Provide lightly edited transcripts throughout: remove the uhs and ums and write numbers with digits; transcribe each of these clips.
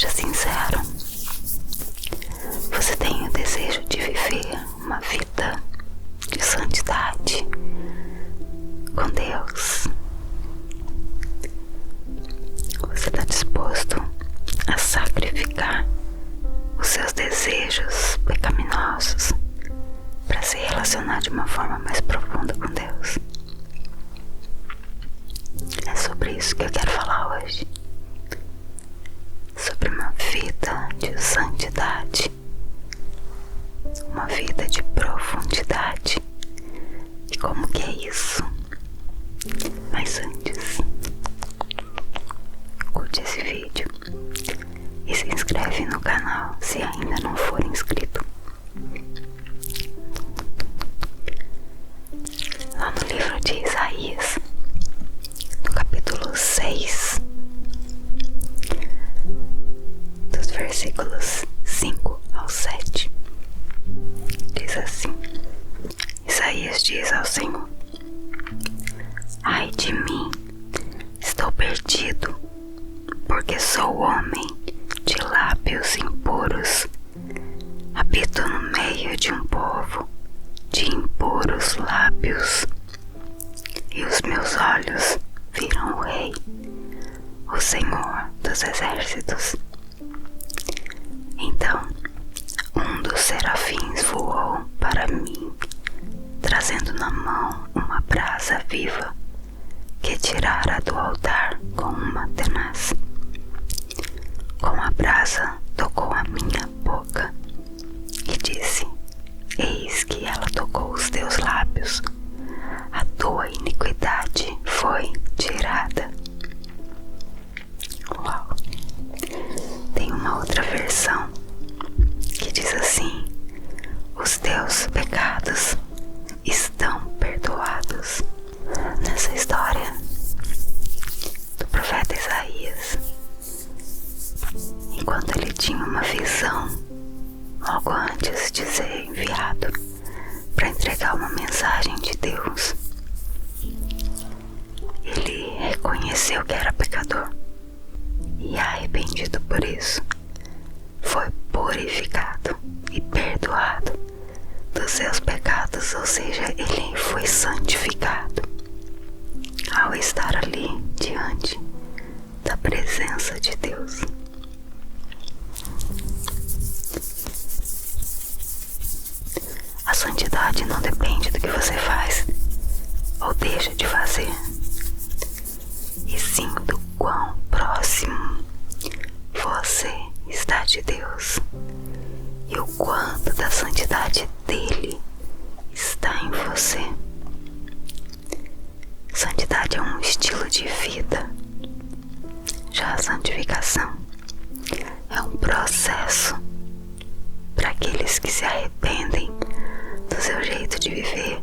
seja sincero. Você tem o desejo de viver uma vida de santidade com Deus? Você está disposto a sacrificar os seus desejos pecaminosos para se relacionar de uma forma mais profunda com Deus? É sobre isso que eu quero falar hoje. Sobre uma vida de santidade, uma vida de profundidade. E como que é isso? Mas antes, curte esse vídeo e se inscreve no canal se ainda não for inscrito. Lá no livro de Isaías, no capítulo 6, dos versículos 5 ao 7, diz assim: Isaías diz ao Senhor: ai de mim, estou perdido, porque sou homem de lábios impuros. Habito no meio de um povo de impuros lábios, e os meus olhos viram o Rei, o Senhor dos exércitos. Então um dos serafins voou para mim, trazendo na mão uma brasa viva que tirara do altar com uma tenaz. Com a brasa tocou a minha boca e disse: eis que ela tocou os teus lábios, a tua iniquidade foi tirada. Uau! Tem uma outra versão que diz assim: os teus pecados estão perdoados. Nessa história do profeta Isaías, enquanto ele tinha uma visão logo antes de ser enviado para entregar uma mensagem de Deus, ele reconheceu que era pecador e, arrependido por isso, foi purificado e perdoado dos seus pecados, ou seja, ele foi santificado ao estar ali diante da presença de Deus. A santidade não depende do que você faz ou deixa de fazer, e sim do quão próximo você está de Deus e o quanto da santidade dele está em você. Santidade é um estilo de vida. Já a santificação é um processo para aqueles que se arrependem do seu jeito de viver,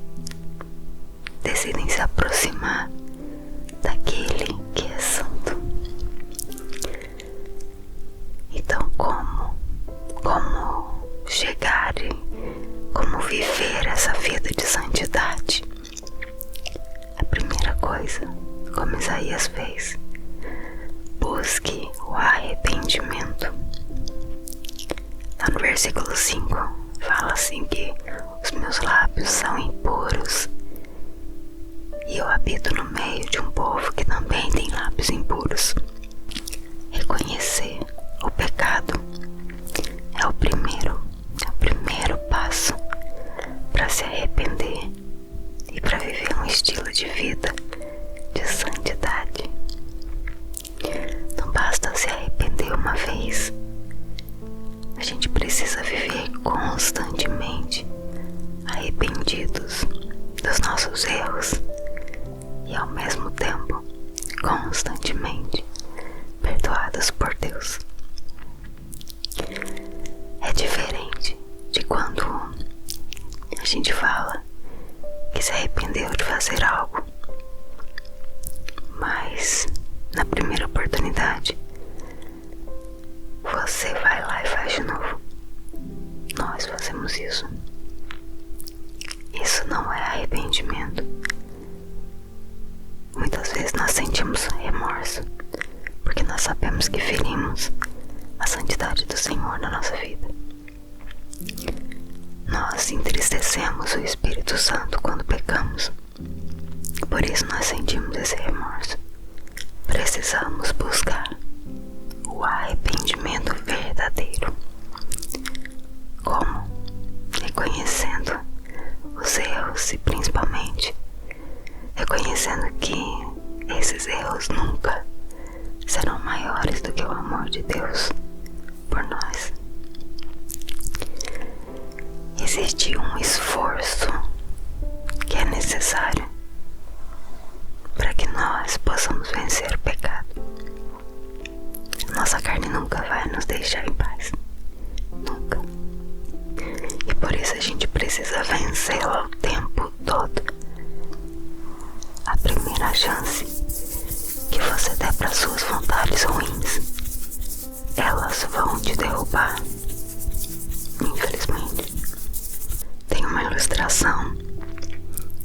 decidem se aproximar daquele que é santo. Então, como chegar e como viver essa vida de santidade? A primeira coisa, como Isaías fez, busque o arrependimento. Lá no versículo 5 fala assim que os meus lábios são impuros e eu habito no meio de um povo que também tem lábios impuros. Reconhecer o pecado é o primeiro passo para se arrepender e para viver um estilo de vida de santidade. Não basta se arrepender uma vez, a gente precisa viver constantemente arrependidos dos nossos erros e ao mesmo tempo constantemente perdoados por Deus. É diferente de quando a gente fala que se arrependeu de fazer algo, mas na primeira oportunidade você vai lá e faz de novo. Nós fazemos isso. Isso não é arrependimento. Muitas vezes nós sentimos remorso porque nós sabemos que ferimos a a santidade do Senhor na nossa vida. Nós entristecemos o Espírito Santo quando pecamos. Por isso nós sentimos esse remorso. Precisamos buscar o arrependimento verdadeiro. Como? Reconhecendo os erros e principalmente reconhecendo que esses erros nunca serão maiores do que o amor de Deus por nós. Existe um esforço que é necessário para que nós possamos vencer o pecado. Nossa carne nunca vai nos deixar em paz. Nunca. E por isso a gente precisa vencê-la o tempo todo. A primeira chance que você der para suas vontades ruins, elas vão te derrubar. Infelizmente. Tem uma ilustração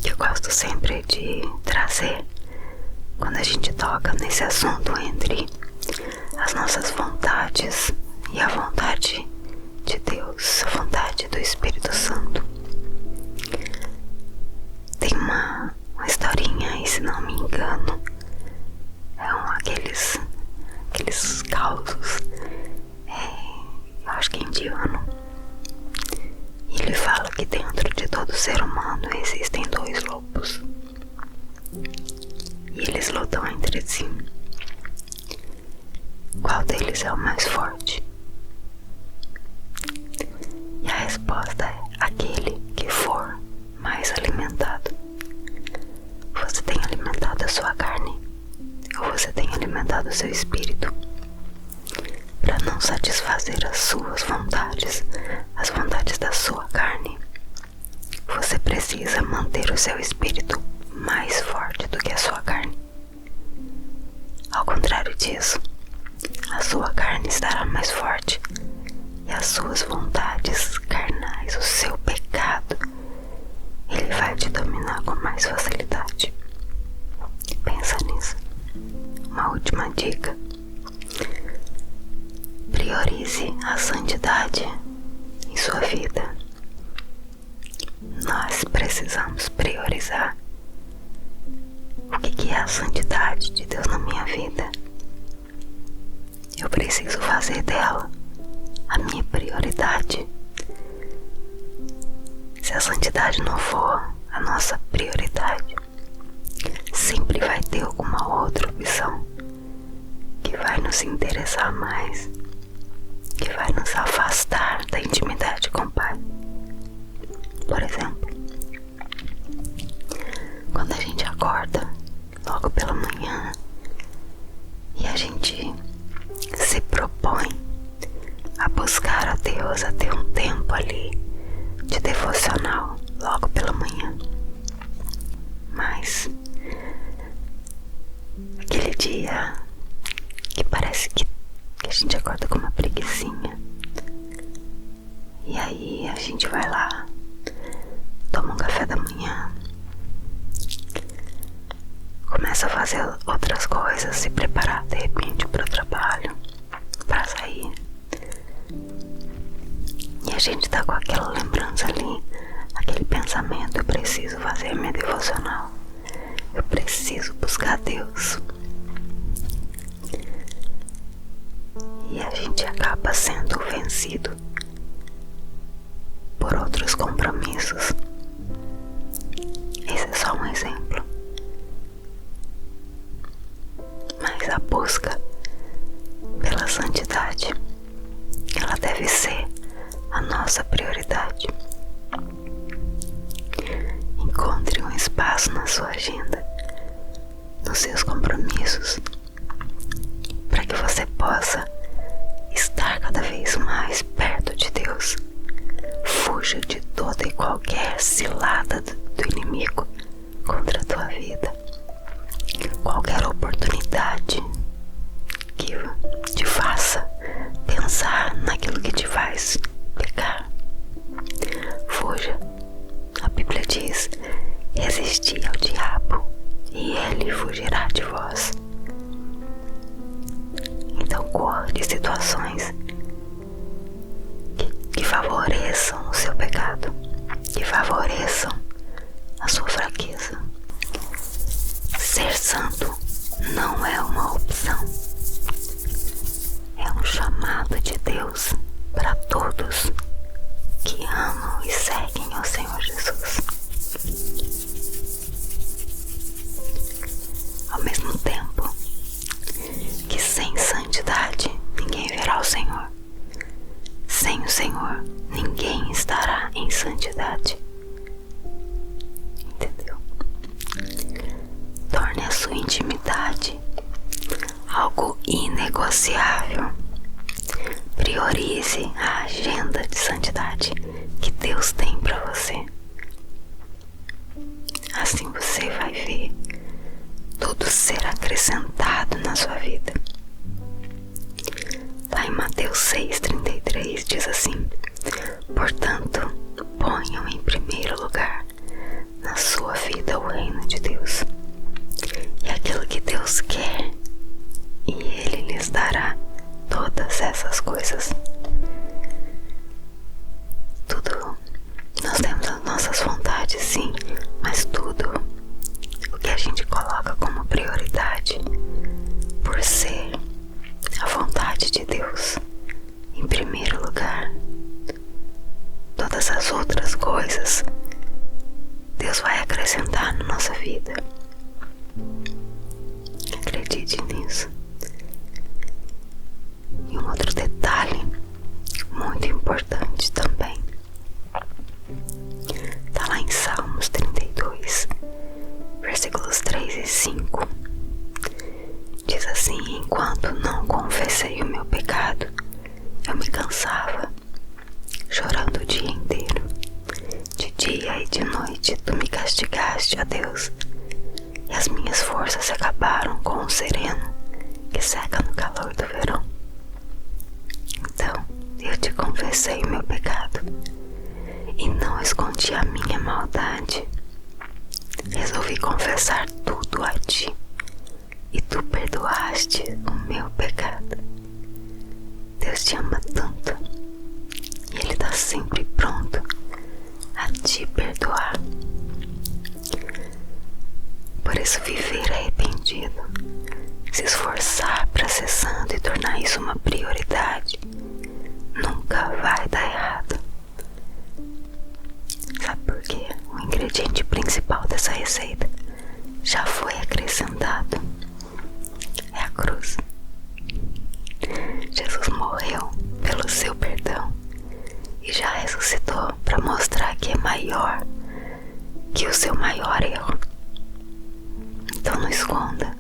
que eu gosto sempre de trazer quando a gente toca nesse assunto entre as nossas vontades e a vontade de Deus, a vontade do Espírito Santo. Tem uma historinha aí, se não me engano, aqueles causos, eu acho que é indiano. E ele fala que dentro de todo ser humano existem dois lobos. E eles lutam entre si. Qual deles é o mais forte? E a resposta é aquele que for mais alimentado. Você tem alimentado a sua carne? Ou você tem alimentado o seu espírito? Para não satisfazer as suas vontades, as vontades da sua carne, você precisa manter o seu espírito mais forte do que a sua carne. Ao contrário disso, a sua carne estará mais forte e as suas vontades carnais, o seu pecado, ele vai te dominar com mais facilidade. Pensa nisso. Uma última dica: priorize a santidade em sua vida. Nós precisamos priorizar. O que é a santidade de Deus na minha vida? Eu preciso fazer dela a minha prioridade. Se a santidade não for a nossa prioridade, sempre vai ter alguma outra opção que vai nos interessar mais, que vai nos afastar da intimidade com o Pai. Por exemplo, quando a gente acorda logo pela manhã e a gente se propõe a buscar a Deus, a ter um tempo ali de devocional logo pela manhã, mas aquele dia que parece que a gente acorda com uma preguicinha, e aí a gente vai lá, toma um café da manhã, começa a fazer outras coisas, se preparar de repente para o trabalho, para sair, e a gente tá com aquela lembrança ali, aquele pensamento: eu preciso fazer minha devocional, eu preciso buscar Deus. E a gente acaba sendo vencido por outros compromissos. Esse é só um exemplo. Mas a busca pela santidade, ela deve ser a nossa prioridade. Encontre um espaço na sua agenda, nos seus compromissos, para que você possa estar cada vez mais perto de Deus. Fuja de toda e qualquer cilada do inimigo contra a tua vida. Qualquer oportunidade que te faça pensar naquilo que te faz pecar, fuja. A Bíblia diz: resisti ao diabo e ele fugirá de vós. Então corra de situações o seu pecado, que favoreçam a sua fraqueza. Ser santo não é uma opção, é um chamado de Deus para todos que amam e seguem ao Senhor Jesus. Ao mesmo tempo que sem santidade ninguém verá o Senhor, sem o Senhor ninguém estará em santidade. Entendeu? Torne a sua intimidade algo inegociável. Priorize a agenda de santidade que Deus tem para você. Assim você vai ver tudo ser acrescentado na sua vida. Lá em Mateus 6,33 diz assim: portanto, ponham em primeiro lugar na sua vida o reino de Deus e aquilo que Deus quer, e Ele lhes dará todas essas coisas. Tudo, nós temos as nossas vontades, sim, mas tudo o que a gente coloca como prioridade, por ser a vontade de Deus em primeiro lugar, todas as outras coisas Deus vai acrescentar na nossa vida. Acredite nisso. E um outro detalhe muito importante também está lá em Salmos 32, versículos 3 e 5. Diz assim: enquanto não confessei o meu pecado, eu me cansava, chorando o dia inteiro. De dia e de noite tu me castigaste, ó Deus, e as minhas forças se acabaram com o sereno que seca no calor do verão. Então eu te confessei o meu pecado e não escondi a minha maldade. Resolvi confessar tudo a ti e tu perdoaste o meu pecado. Deus te ama tanto e Ele está sempre pronto a te perdoar. Por isso, viver arrependido, se esforçar para ser santo e tornar isso uma prioridade, nunca vai dar errado. Sabe por quê? O ingrediente principal dessa receita já foi acrescentado. É a cruz. Jesus morreu pelo seu perdão e já ressuscitou para mostrar que é maior que o seu maior erro. Então não esconda,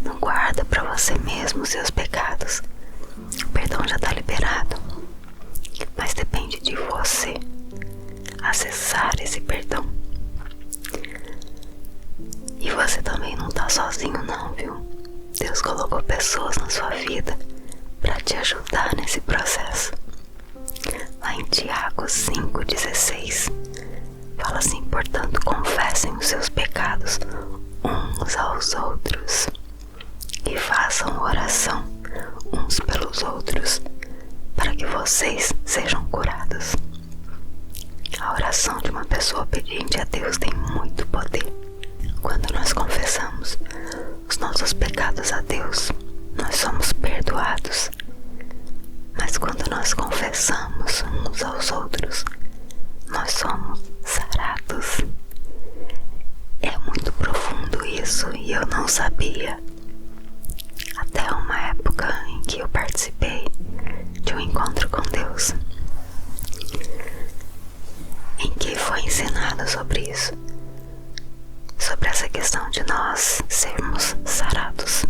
não guarda para você mesmo os seus pecados. O perdão já está liberado, mas depende de você acessar esse perdão. E você também não está sozinho não, viu? Deus colocou pessoas na sua vida para te ajudar nesse processo. Lá em Tiago 5,16 fala assim: portanto, confessem os seus pecados uns aos outros e façam oração uns pelos outros para que vocês sejam curados. A oração de uma pessoa obediente a Deus tem muito poder. Quando nós confessamos os nossos pecados a Deus, nós somos perdoados. Mas quando nós confessamos uns aos outros, nós somos sarados. É muito profundo isso e eu não sabia até uma época em que eu participei de um encontro com Deus, em que foi ensinado sobre isso, sobre essa questão de nós sermos sarados.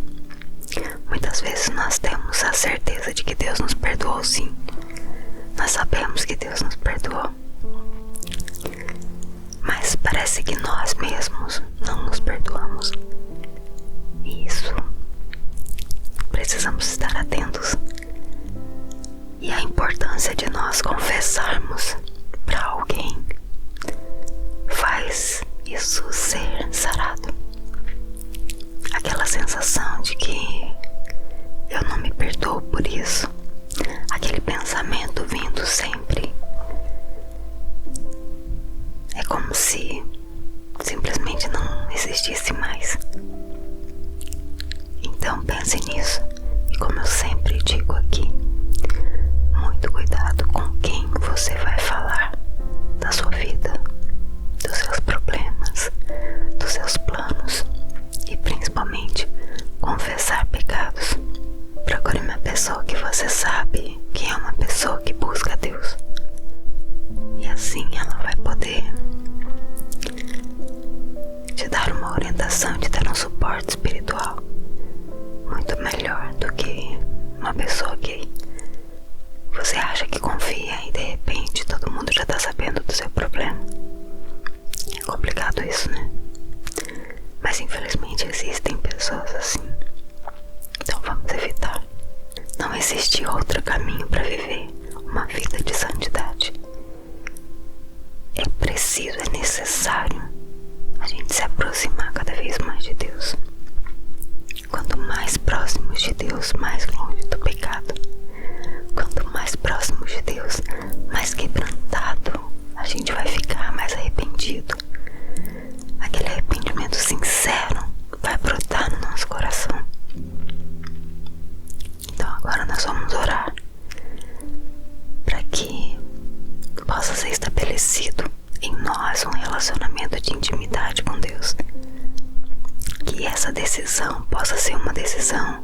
Muitas vezes nós temos a certeza de que Deus nos perdoou, sim. Nós sabemos que Deus nos perdoou, mas parece que nós mesmos não nos perdoamos. E isso precisamos estar atentos. E a importância de nós confessarmos para alguém faz isso ser sarado. Aquela sensação de que eu não me perdoo por isso, aquele pensamento vindo sempre existisse mais. Então pense nisso, e como eu sempre digo aqui, muito cuidado com quem você vai falar da sua vida, dos seus problemas, dos seus planos e principalmente confessar pecados. Procure uma pessoa que você sabe que é uma pessoa que busca a Deus, e assim ela vai poder te dar uma orientação, te dar um suporte espiritual muito melhor do que uma pessoa que você acha que confia e de repente todo mundo já tá sabendo do seu problema. É complicado isso, né? Mas infelizmente existem pessoas assim. Então vamos evitar. Não existe outro caminho para viver uma vida de santidade. É preciso, é necessário a gente se aproximar cada vez mais de Deus. Quanto mais próximos de Deus, mais longe do pecado. Quanto mais próximos de Deus, mais quebrantado a gente vai ficar, mais arrependido. Aquele arrependimento sincero vai brotar no nosso coração. Então agora nós vamos orar para que possa ser estabelecido em nós um relacionamento de intimidade com Deus. Que essa decisão possa ser uma decisão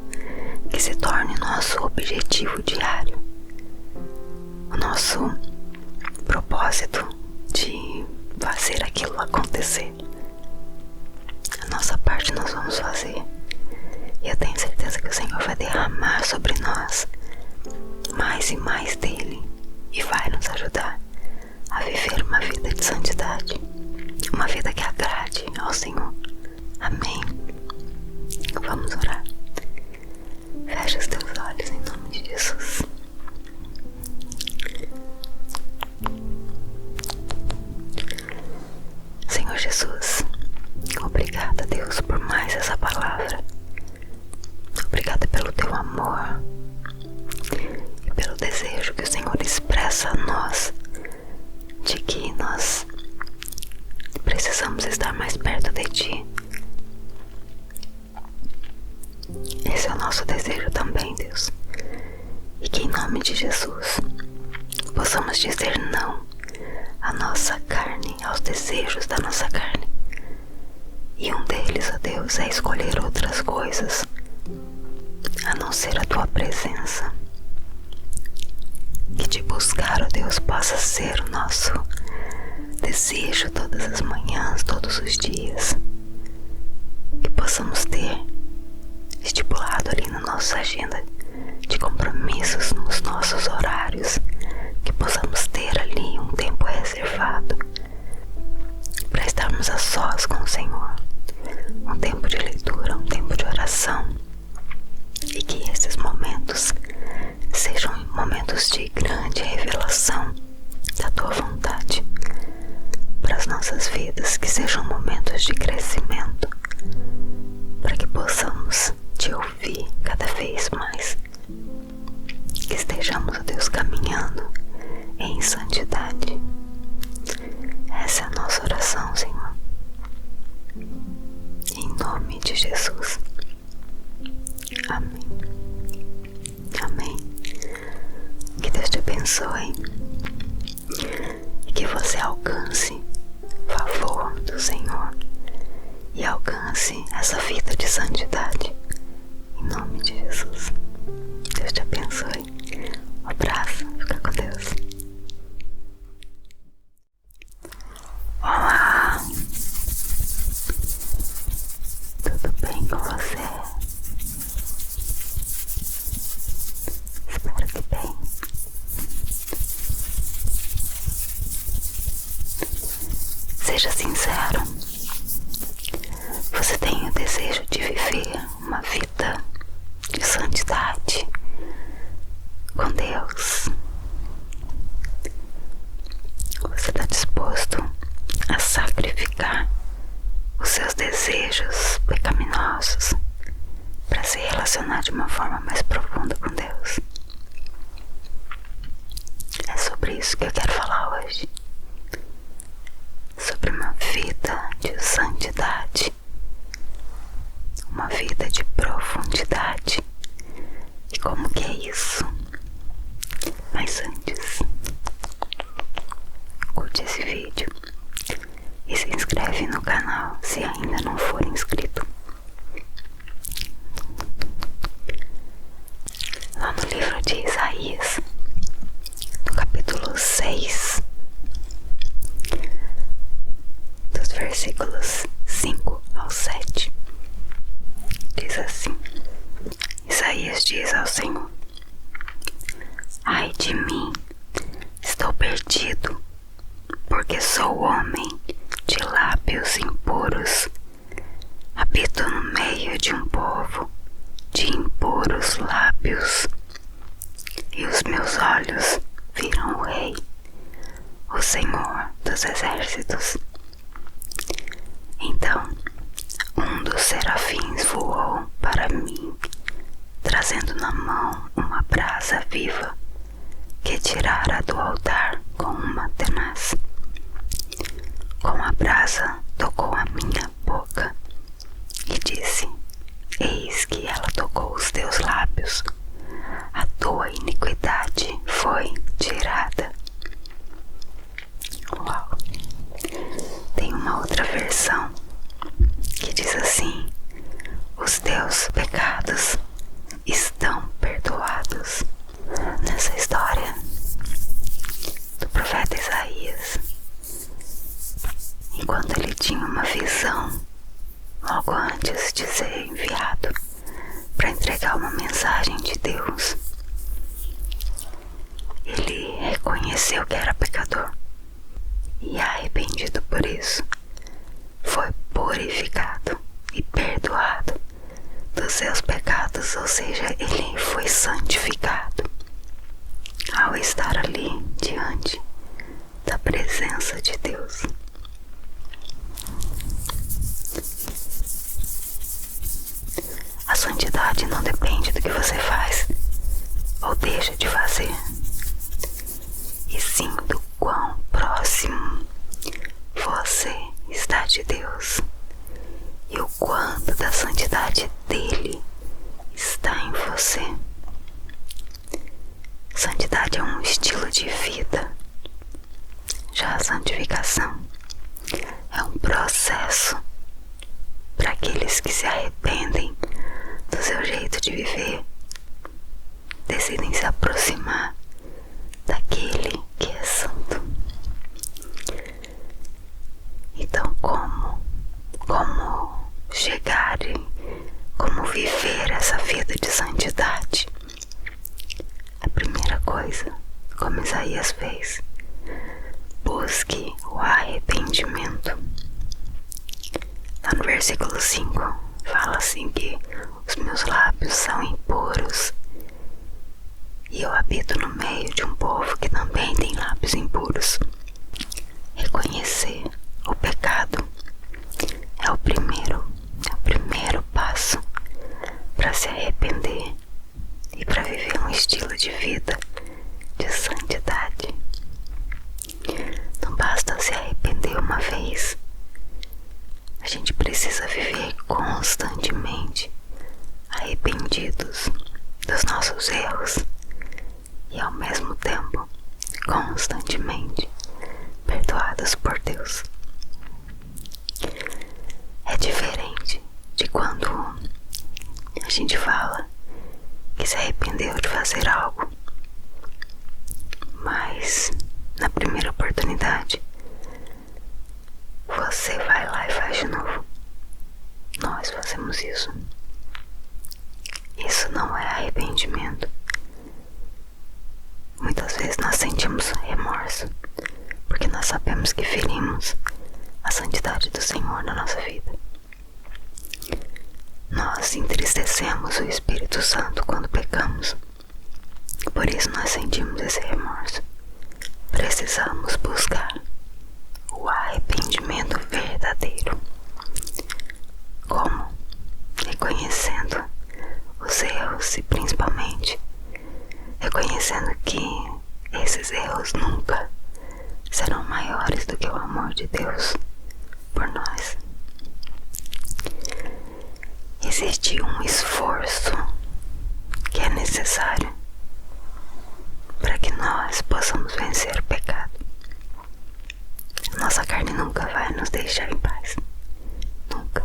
que se torne nosso objetivo diário, o nosso propósito de fazer aquilo acontecer. A nossa parte nós vamos fazer, e eu tenho certeza que o Senhor vai derramar sobre nós mais e mais dele, e vai nos ajudar a viver uma vida de santidade, uma vida que agrade ao Senhor. Amém. Vamos orar. Fecha os teus olhos em nome de Jesus. Senhor Jesus, obrigada, Deus, por mais essa palavra. Obrigada pelo teu amor e pelo desejo que o Senhor expressa a nós de que nós precisamos estar mais perto de Ti. Esse é o nosso desejo também, Deus. E que em nome de Jesus possamos dizer não à nossa carne, aos desejos da nossa carne. E um deles, ó Deus, é escolher outras coisas a não ser a Tua presença. Que te buscar, ó Deus, possa ser o nosso desejo todas as manhãs, todos os dias. Que possamos ter estipulado ali na nossa agenda de compromissos, nos nossos horários, que possamos ter ali um tempo reservado para estarmos a sós com o Senhor, um tempo de leitura, um tempo de oração, e que esses momentos sejam momentos de grande revelação da Tua vontade para as nossas vidas, que sejam momentos de crescimento, para que possamos Te ouvir cada vez mais, que estejamos, ó Deus, caminhando em santidade. Essa é a nossa oração, Senhor, em nome de Jesus. Amém. Amém. Que Deus te abençoe e que você alcance favor do Senhor e alcance essa vida de santidade, em nome de Jesus. Deus te abençoe. Um abraço. Fica com Deus. Olá. Tudo bem com você? Espero que bem. Seja sincero. Você tem o desejo de viver uma vida de santidade com Deus? Você está disposto a sacrificar os seus desejos pecaminosos para se relacionar de uma forma mais profunda com Deus? É sobre isso que eu quero falar hoje. Sobre uma vida de santidade esse vídeo e se inscreve no canal se ainda não for inscrito. Lá no livro de Isaías, no capítulo 6, dos versículos 5 ao 7, diz assim: Isaías diz ao Senhor: Ai de mim, estou perdido, porque sou homem de lábios impuros. Habito no meio de um povo de impuros lábios, e os meus olhos viram o Rei, o Senhor dos exércitos. Então um dos serafins voou para mim, trazendo na mão uma brasa viva que tirara do altar com uma tenaz. Com a brasa tocou a minha boca e disse: Eis que ela tocou os teus lábios, a tua iniquidade foi tirada. Uau! Tem uma outra versão que diz assim: os teus pecados estão perdoados. Nessa história do profeta Isaías, enquanto ele tinha uma visão logo antes de ser enviado para entregar uma mensagem de Deus, ele reconheceu que era pecador e, arrependido por isso, foi purificado e perdoado dos seus pecados, ou seja, ele foi santificado ao estar ali diante da presença de Deus. A santidade não depende do que você faz ou deixa de fazer, e sim do quão próximo você está de Deus e o quanto da santidade dele está em você. Santidade é um estilo de vida, já a santificação é um processo para aqueles que se arrependem do seu jeito de viver, decidem se aproximar daquele que é santo. Então, como chegar e como viver essa vida de santidade? A primeira coisa, como Isaías fez, busque o arrependimento. Lá no versículo 5 fala assim que os meus lábios são impuros e eu habito no meio de um povo que também tem lábios impuros. Reconhecer o pecado é o primeiro passo para se arrepender e para viver um estilo de vida de santidade. Não basta se arrepender uma vez, a gente precisa viver constantemente arrependidos dos nossos erros e ao mesmo tempo constantemente perdoados por Deus. É diferente de quando a gente fala que se arrependeu de fazer algo, mas na primeira oportunidade você vai lá e faz de novo. Nós fazemos isso. Isso não é arrependimento. Muitas vezes nós sentimos remorso porque nós sabemos que ferimos a santidade do Senhor na nossa vida. Nós entristecemos o Espírito Santo quando pecamos. Por isso nós sentimos esse remorso. Precisamos buscar o arrependimento verdadeiro. Como? Reconhecendo os erros e principalmente reconhecendo que esses erros nunca serão maiores do que o amor de Deus por nós. Existe um esforço que é necessário para que nós possamos vencer o pecado. nossa carne nunca vai nos deixar em paz. Nunca.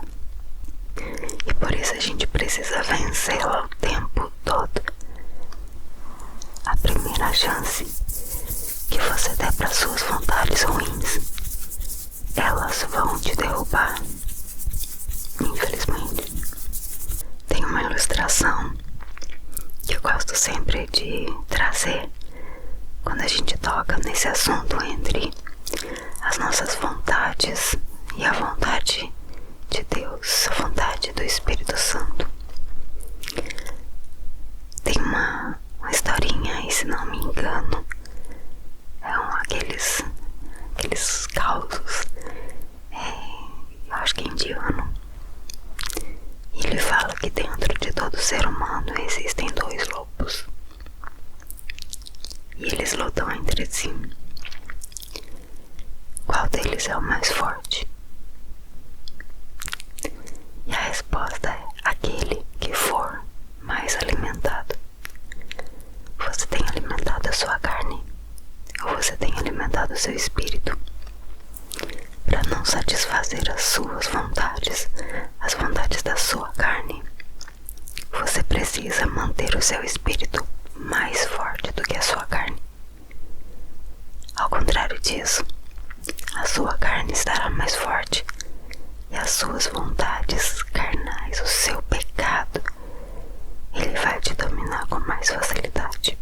E por isso a gente precisa vencê-la o tempo todo. A primeira chance que você der para suas vontades ruins, elas vão te derrubar. Infelizmente. Tem uma ilustração que eu gosto sempre de trazer quando a gente toca nesse assunto entre as nossas vontades e a vontade de Deus, a vontade do Espírito Santo. Tem uma historinha aí, se não me engano, aqueles causos, eu acho que é indiano. E ele fala que dentro de todo ser humano existem dois lobos. E eles lutam entre si. Qual deles é o mais forte? E a resposta é aquele que for mais alimentado. Você tem alimentado a sua carne ou você tem alimentado o seu espírito? Para não satisfazer as suas vontades, as vontades da sua carne, você precisa manter o seu espírito mais forte do que a sua carne. Ao contrário disso, a sua carne estará mais forte e as suas vontades carnais, o seu pecado, ele vai te dominar com mais facilidade.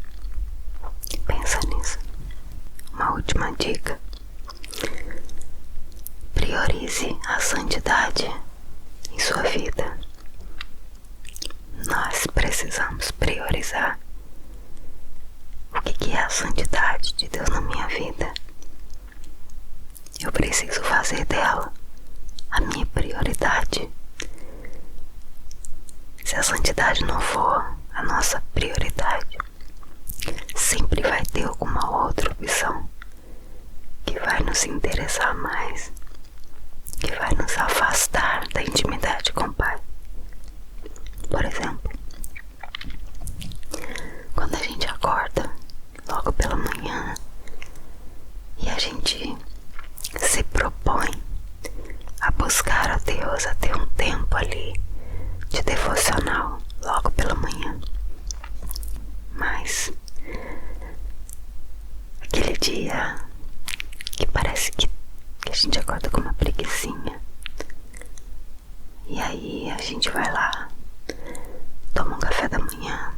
Pensa nisso. Uma última dica: priorize a santidade em sua vida. Nós precisamos priorizar. O que é a santidade de Deus na minha vida? Eu preciso fazer dela a minha prioridade. Se a santidade não for a nossa prioridade, sempre vai ter alguma outra opção que vai nos interessar mais, que vai nos afastar da intimidade com o Pai. Por exemplo, quando a gente acorda logo pela manhã e a gente se propõe a buscar a Deus, a ter um tempo ali de devocional logo pela manhã, mas aquele dia que parece que a gente acorda com uma preguicinha, e aí a gente vai lá, toma um café da manhã,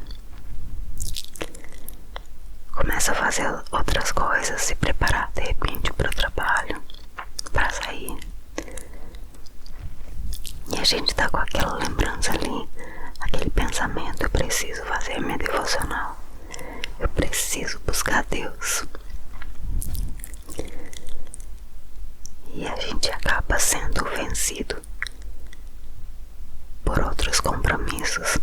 começa a fazer outras coisas, se preparar de repente para o trabalho, para sair, e a gente tá com aquela lembrança ali, aquele pensamento: eu preciso fazer minha devocional, eu preciso buscar Deus. E a gente acaba sendo vencido por outros compromissos.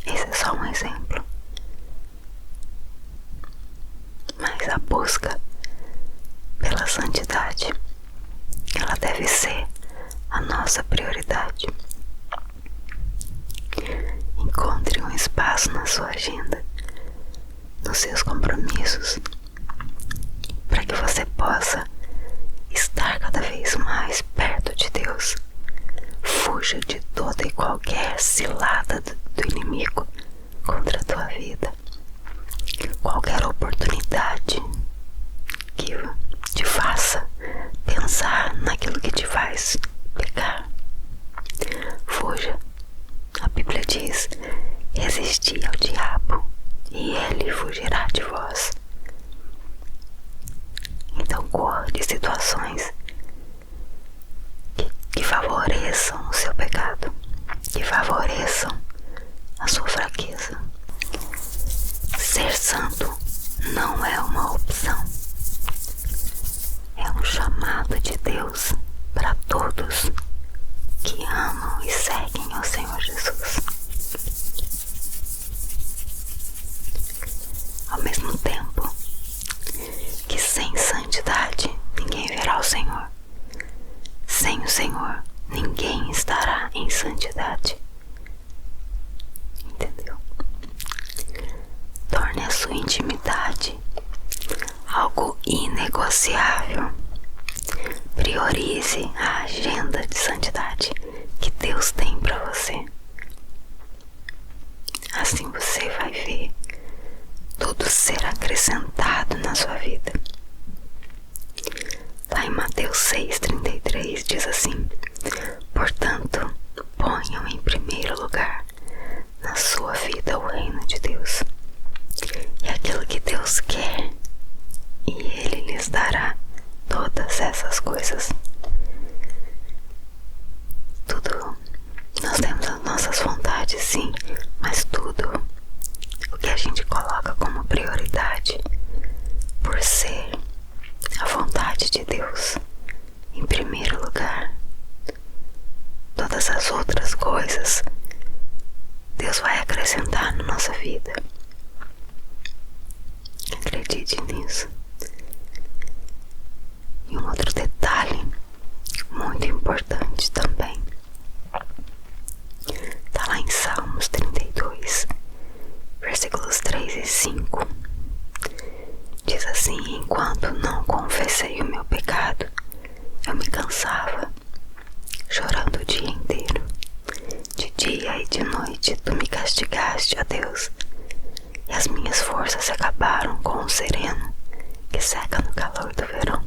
Esse é só um exemplo. Mas a busca pela santidade, ela deve ser a nossa prioridade. Encontre um espaço na sua agenda, nos seus compromissos, para que você possa estar cada vez mais perto de Deus. Fuja de toda e qualquer cilada do inimigo contra a tua vida. Qualquer oportunidade que te faça pensar naquilo que te faz pecar, fuja. A Bíblia diz: resisti ao diabo e ele fugirá de vós. Então corra de situações que favoreçam o seu pecado, que favoreçam a sua fraqueza. Ser santo não é uma opção, é um chamado de Deus para todos que amam e seguem ao Senhor Jesus. Ao mesmo tempo que sem santidade ninguém verá o Senhor, sem o Senhor ninguém estará em santidade. Entendeu? Torne a sua intimidade algo saudável. Priorize a agenda de santidade que Deus tem para você. Assim você vai ver tudo ser acrescentado na sua vida. Lá em Mateus 6,33 diz assim: portanto, ponham em primeiro lugar na sua vida o reino de Deus e aquilo que Deus quer, e Ele lhes dará todas essas coisas. Tudo, nós temos as nossas vontades, sim, mas tudo o que a gente coloca como prioridade, por ser a vontade de Deus em primeiro lugar, todas as outras coisas Deus vai acrescentar na nossa vida. Acredite nisso. E um outro detalhe muito importante também está lá em Salmos 32, versículos 3 e 5. Diz assim: enquanto não confessei o meu pecado, eu me cansava, chorando o dia inteiro. De dia e de noite tu me castigaste, ó Deus, e as minhas forças se acabaram com o sereno que seca no calor do verão.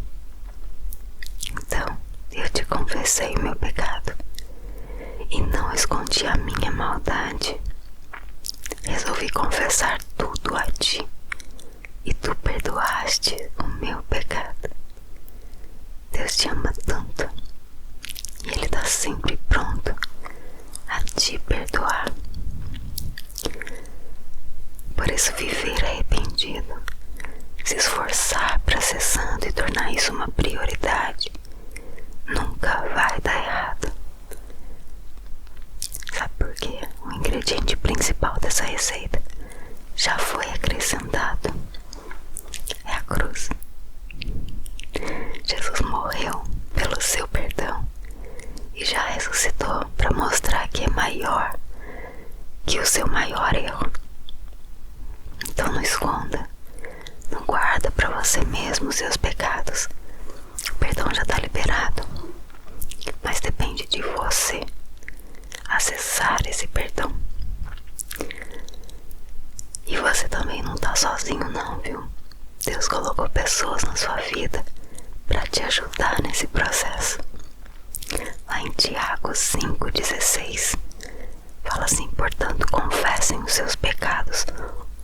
Então eu te confessei o meu pecado e não escondi a minha maldade. Resolvi confessar tudo a ti e tu perdoaste o meu pecado. Deus te ama tanto e Ele está sempre pronto a te perdoar. Por isso, viver arrependido, se esforçar para ser santo e tornar isso uma prioridade, nunca vai dar errado. Sabe por quê? O ingrediente principal dessa receita já foi acrescentado. É a cruz. Jesus morreu pelo seu perdão e já ressuscitou para mostrar que é maior que o seu maior erro. Então não esconda, não guarda para você mesmo os seus pecados. O perdão já está liberado, mas depende de você acessar esse perdão. E você também não está sozinho não, viu? Deus colocou pessoas na sua vida para te ajudar nesse processo. Lá em Tiago 5,16 fala assim: portanto, confessem os seus pecados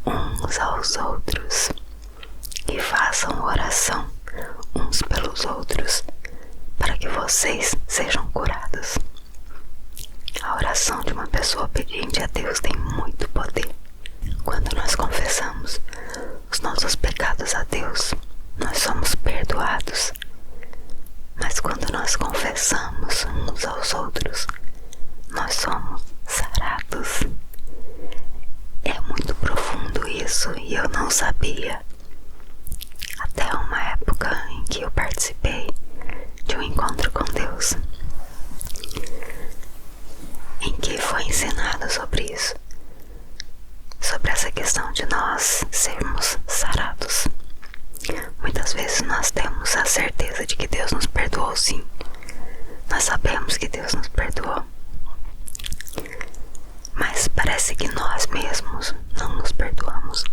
uns aos outros e façam oração uns pelos outros para que vocês sejam curados. A oração de uma pessoa obediente a Deus tem muito poder. Quando nós confessamos os nossos pecados a Deus, nós somos perdoados. Mas quando nós confessamos uns aos outros, nós somos sarados. É muito profundo isso e eu não sabia. Até uma época em que eu participei de um encontro com Deus, em que foi ensinado sobre isso, sobre essa questão de nós sermos sarados. Muitas vezes nós temos a certeza de que Deus nos perdoou, sim. Nós sabemos que Deus nos perdoou, mas parece que nós mesmos não nos perdoamos.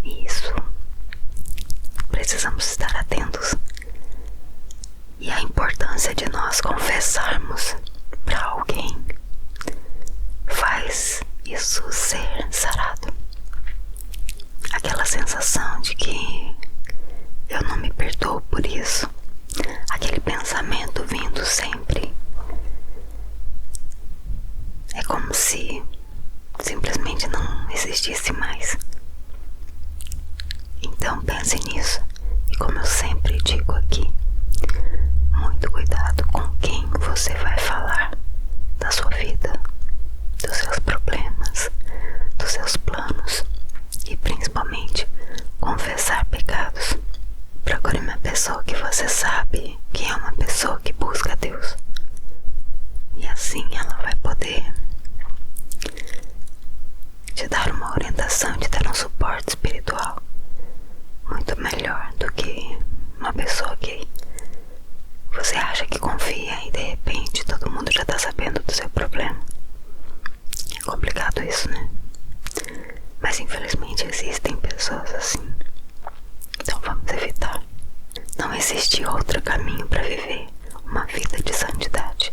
E isso precisamos estar atentos. E a importância de nós confessarmos para alguém faz isso ser sarado. Aquela sensação de que eu não me perdoo por isso, aquele pensamento vindo sempre, é como se simplesmente não existisse mais. Então pense nisso, e como eu sempre digo aqui, muito cuidado com quem você vai falar da sua vida, dos seus problemas, dos seus planos e principalmente confessar pecados. Procure uma pessoa que você sabe que é uma pessoa que busca Deus, e assim ela vai poder te dar uma orientação, te dar um suporte espiritual muito melhor do que Uma pessoa que você acha que confia e de repente todo mundo já tá sabendo do seu problema. É complicado isso, né? Mas infelizmente existem pessoas assim. Então vamos evitar. Não existe outro caminho para viver uma vida de santidade.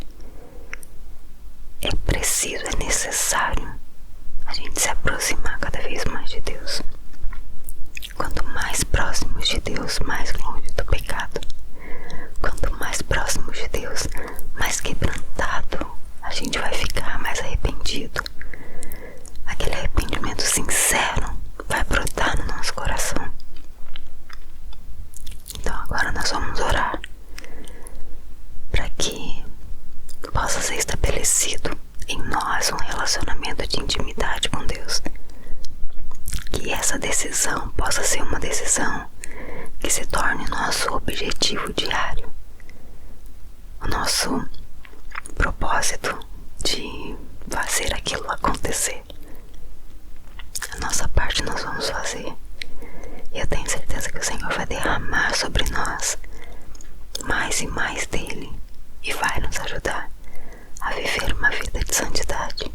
É preciso, é necessário a gente se aproximar cada vez mais de Deus. Quanto mais próximos de Deus, mais longe do pecado. Quanto mais próximos de Deus, mais quebrantado a gente vai ficar, mais arrependido. Aquele arrependimento sincero vai brotar no nosso coração. Então agora nós vamos orar para que possa ser estabelecido em nós um relacionamento de intimidade com Deus. Que essa decisão possa ser uma decisão que se torne nosso objetivo diário, o nosso propósito de fazer aquilo acontecer. A nossa parte nós vamos fazer, e eu tenho certeza que o Senhor vai derramar sobre nós mais e mais dele e vai nos ajudar a viver uma vida de santidade,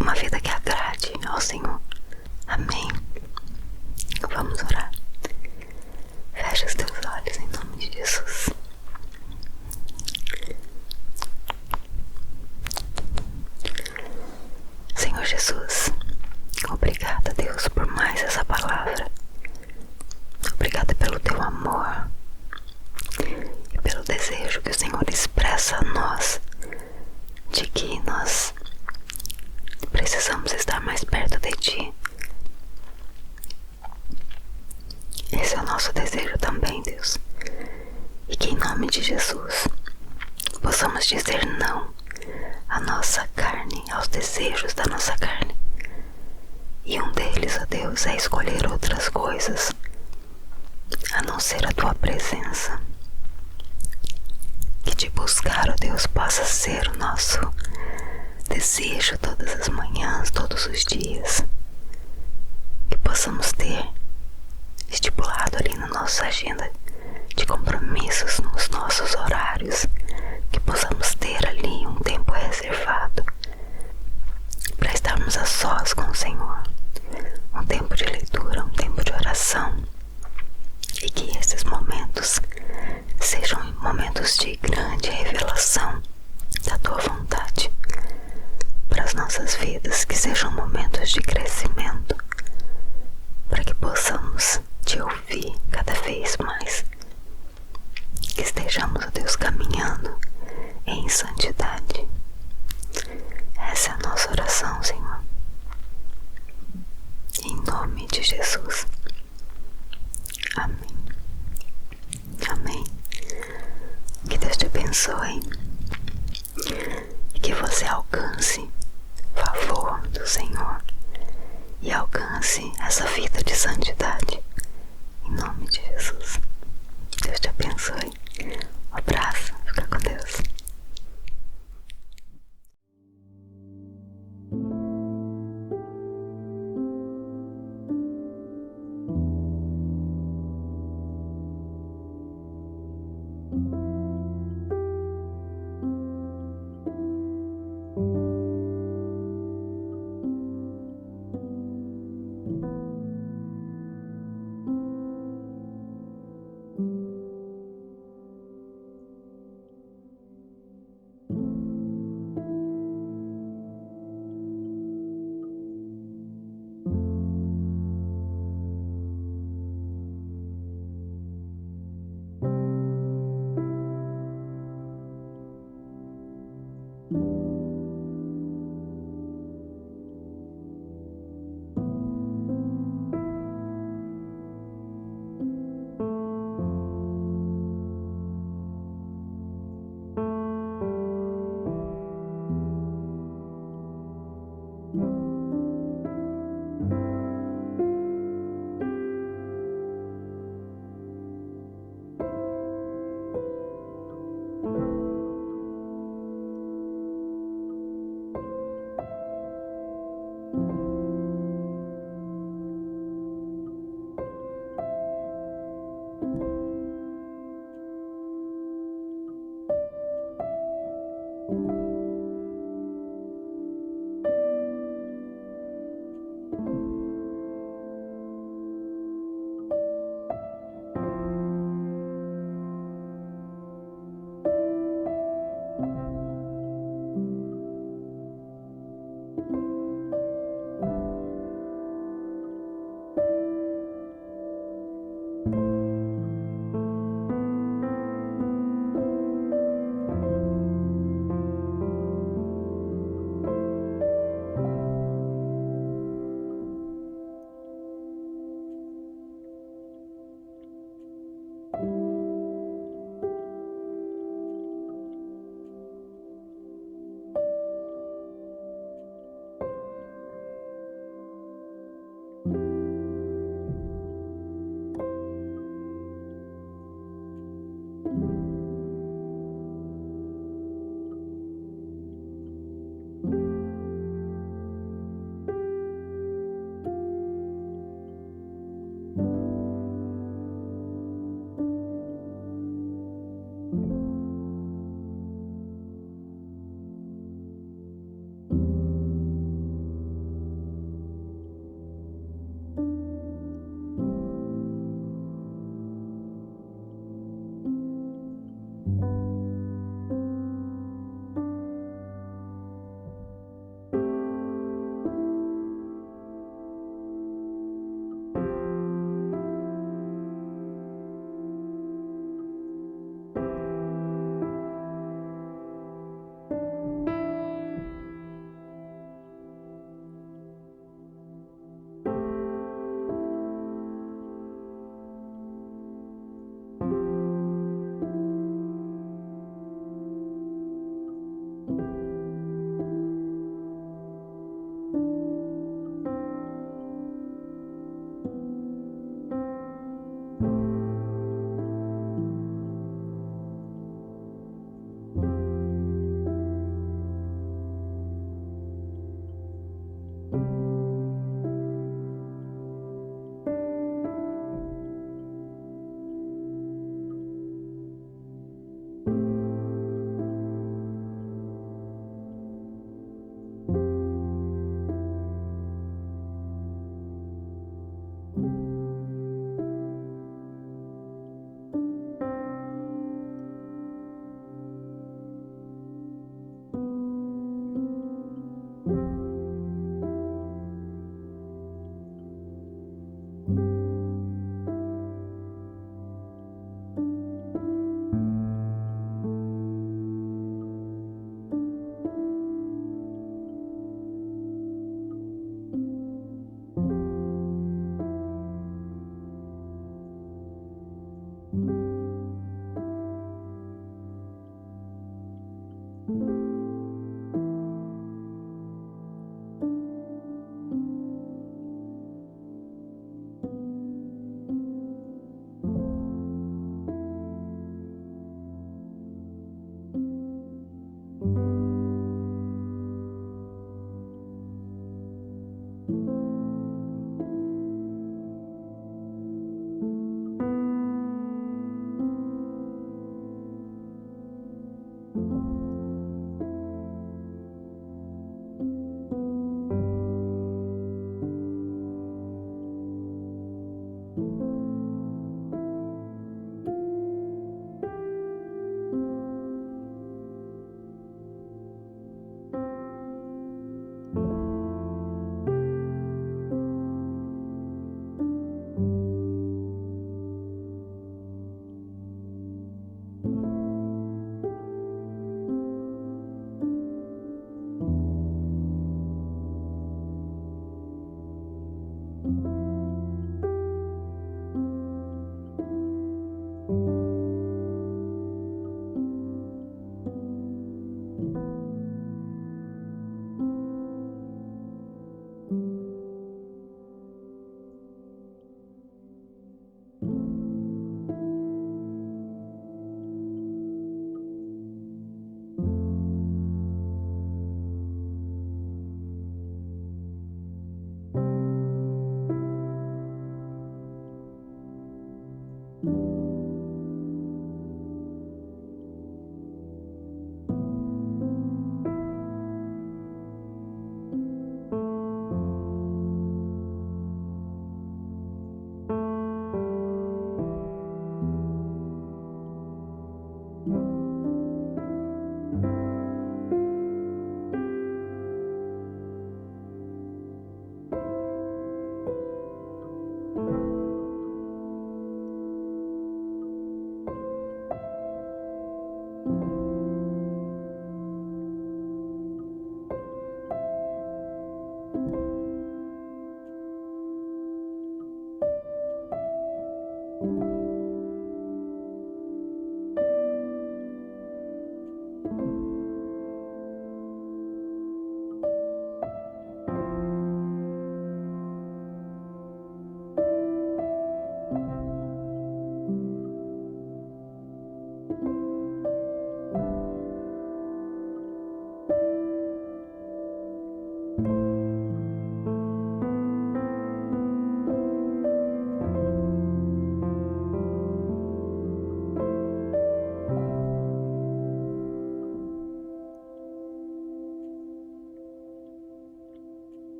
uma vida que agrade ao Senhor. Amém. Vamos orar. Fecha os teus olhos em nome de Jesus. Senhor Jesus, obrigada, Deus, por mais essa palavra. Obrigada pelo teu amor e pelo desejo que o Senhor expressa a nós de que nós precisamos estar mais perto de ti. Esse é o nosso desejo também, Deus. E que em nome de Jesus possamos dizer não à nossa carne, aos desejos da nossa carne. E um deles, ó Deus, é escolher outras coisas a não ser a tua presença. Que te buscar, ó Deus, possa ser o nosso desejo todas as manhãs, todos os dias. Que possamos ter estipulado ali na nossa agenda de compromissos, nos nossos horários, que possamos ter ali um tempo reservado para estarmos a sós com o Senhor, um tempo de leitura, um tempo de oração, e que esses momentos sejam momentos de grande revelação da tua vontade para as nossas vidas, que sejam momentos de crescimento, para que possamos te ouvir cada vez mais, que estejamos, ó Deus, caminhando em santidade. Essa é a nossa oração, Senhor, em nome de Jesus. Amém. Amém. Que Deus te abençoe e que você alcance favor do Senhor e alcance essa vida de santidade, em nome de Jesus. Deus te abençoe. Um abraço. Fica com Deus.